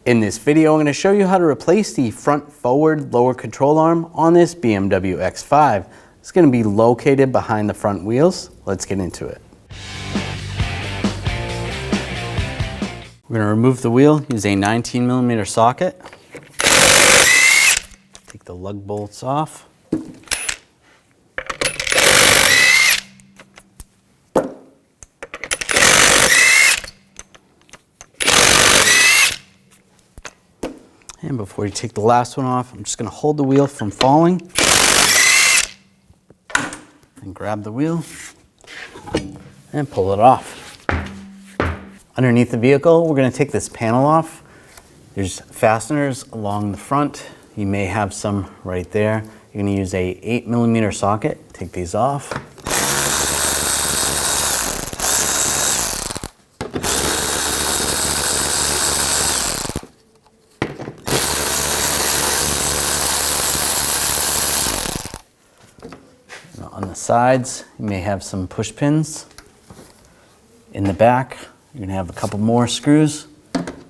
In this video, I'm going to show you how to replace the front forward lower control arm on this BMW X5. It's going to be located behind the front wheels. Let's get into it. We're going to remove the wheel, use a 19mm socket. Take the lug bolts off. And before you take the last one off, I'm just going to hold the wheel from falling and grab the wheel and pull it off. Underneath the vehicle, we're going to take this panel off. There's fasteners along the front. You may have some right there. You're going to use a 8mm socket. Take these off. On the sides, you may have some push pins. In the back, you're going to have a couple more screws.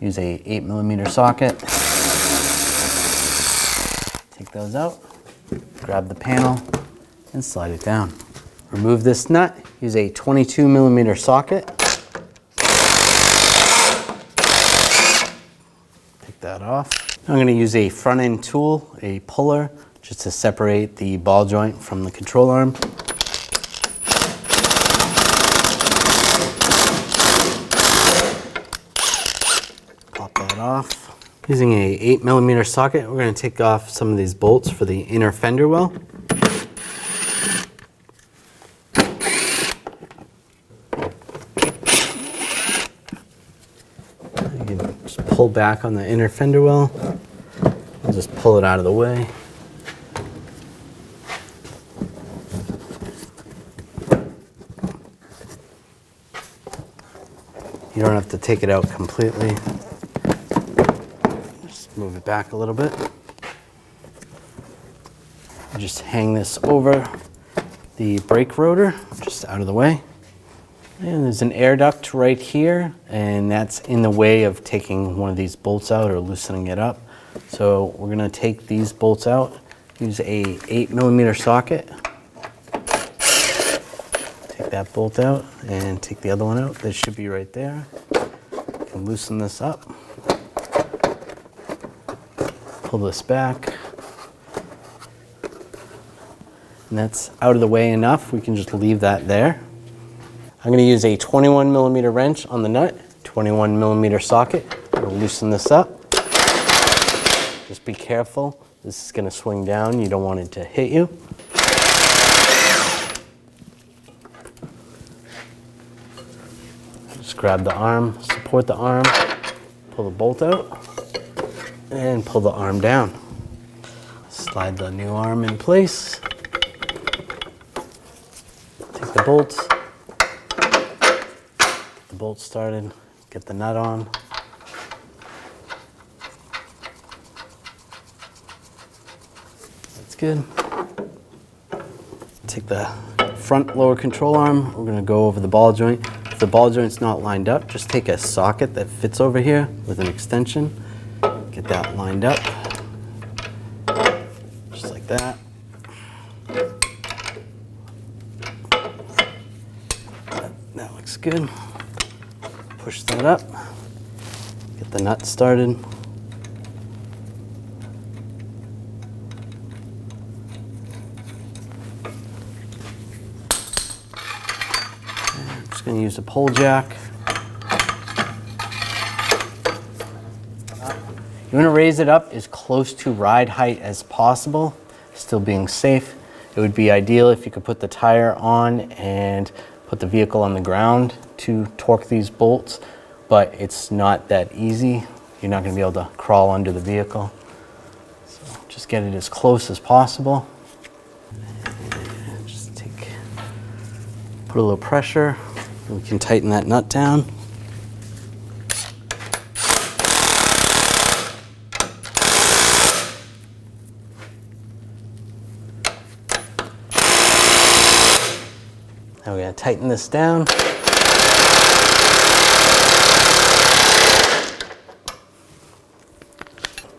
Use a 8mm socket. Take those out, grab the panel, and slide it down. Remove this nut. Use a 22mm socket. Take that off. I'm going to use a front end tool, a puller, just to separate the ball joint from the control arm. Pop that off. Using a 8mm socket, we're going to take off some of these bolts for the inner fender well. You can just pull back on the inner fender well and just pull it out of the way. You don't have to take it out completely. Just move it back a little bit. Just hang this over the brake rotor, just out of the way. And there's an air duct right here, and that's in the way of taking one of these bolts out or loosening it up. So we're gonna take these bolts out, use a 8mm socket. That bolt out and take the other one out. That should be right there. You can loosen this up. Pull this back. And that's out of the way enough. We can just leave that there. I'm going to use a 21mm wrench on the nut, 21mm socket. I'm going to loosen this up. Just be careful. This is going to swing down. You don't want it to hit you. Just grab the arm, support the arm, pull the bolt out, and pull the arm down. Slide the new arm in place. Take the bolts, get the bolt started, get the nut on. That's good. Take the front lower control arm. We're going to go over the ball joint. If the ball joint's not lined up, just take a socket that fits over here with an extension. Get that lined up. Just like that. That looks good. Push that up. Get the nut started. Going to use a pull jack. You want to raise it up as close to ride height as possible, still being safe. It would be ideal if you could put the tire on and put the vehicle on the ground to torque these bolts, but it's not that easy. You're not going to be able to crawl under the vehicle. So just get it as close as possible. And just put a little pressure. We can tighten that nut down. Now we're going to tighten this down.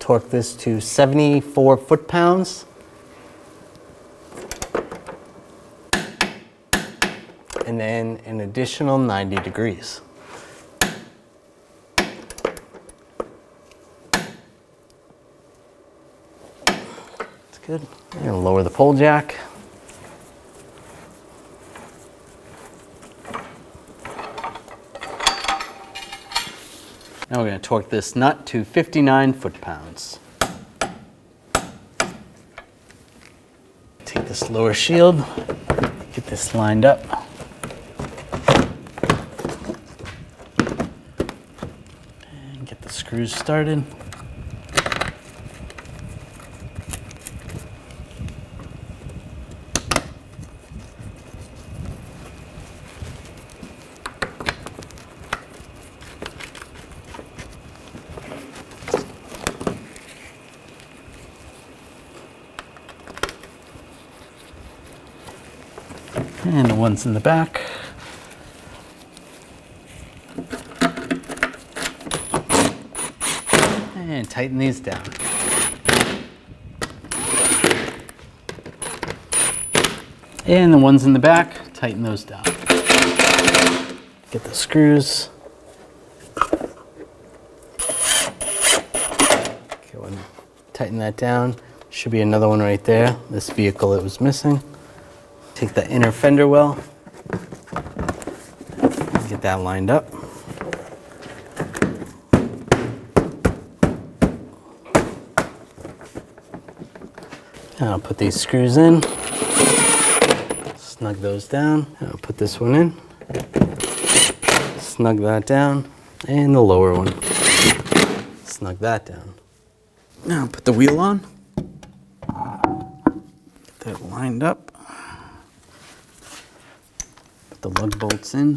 torque this to 74 foot-pounds. And then an additional 90 degrees. That's good. I'm gonna lower the pole jack. Now we're going to torque this nut to 59 foot-pounds. Take this lower shield, get this lined up. And get the screws started. And the ones in the back. And tighten these down. And the ones in the back, tighten those down. Get the screws. Okay, we'll tighten that down. Should be another one right there. This vehicle it was missing. Take the inner fender well, get that lined up. And I'll put these screws in, snug those down. And I'll put this one in, snug that down, and the lower one, snug that down. Now I'll put the wheel on, get that lined up. The lug bolts in,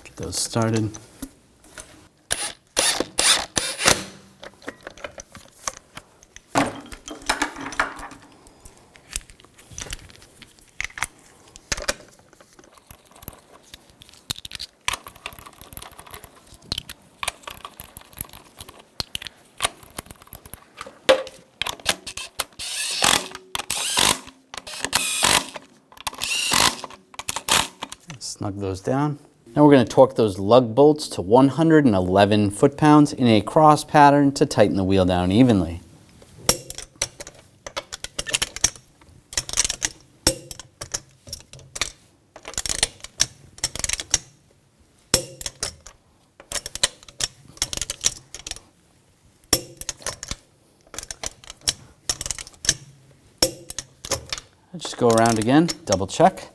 get those started. Snug those down. Now we're going to torque those lug bolts to 111 foot-pounds in a cross pattern to tighten the wheel down evenly. Just go around again, double check.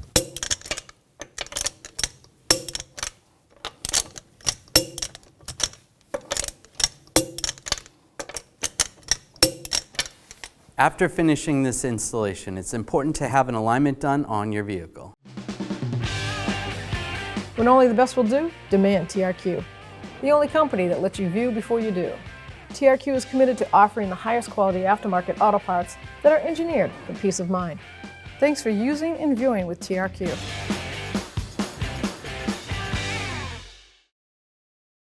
After finishing this installation, it's important to have an alignment done on your vehicle. When only the best will do, demand TRQ. The only company that lets you view before you do. TRQ is committed to offering the highest quality aftermarket auto parts that are engineered for peace of mind. Thanks for using and viewing with TRQ.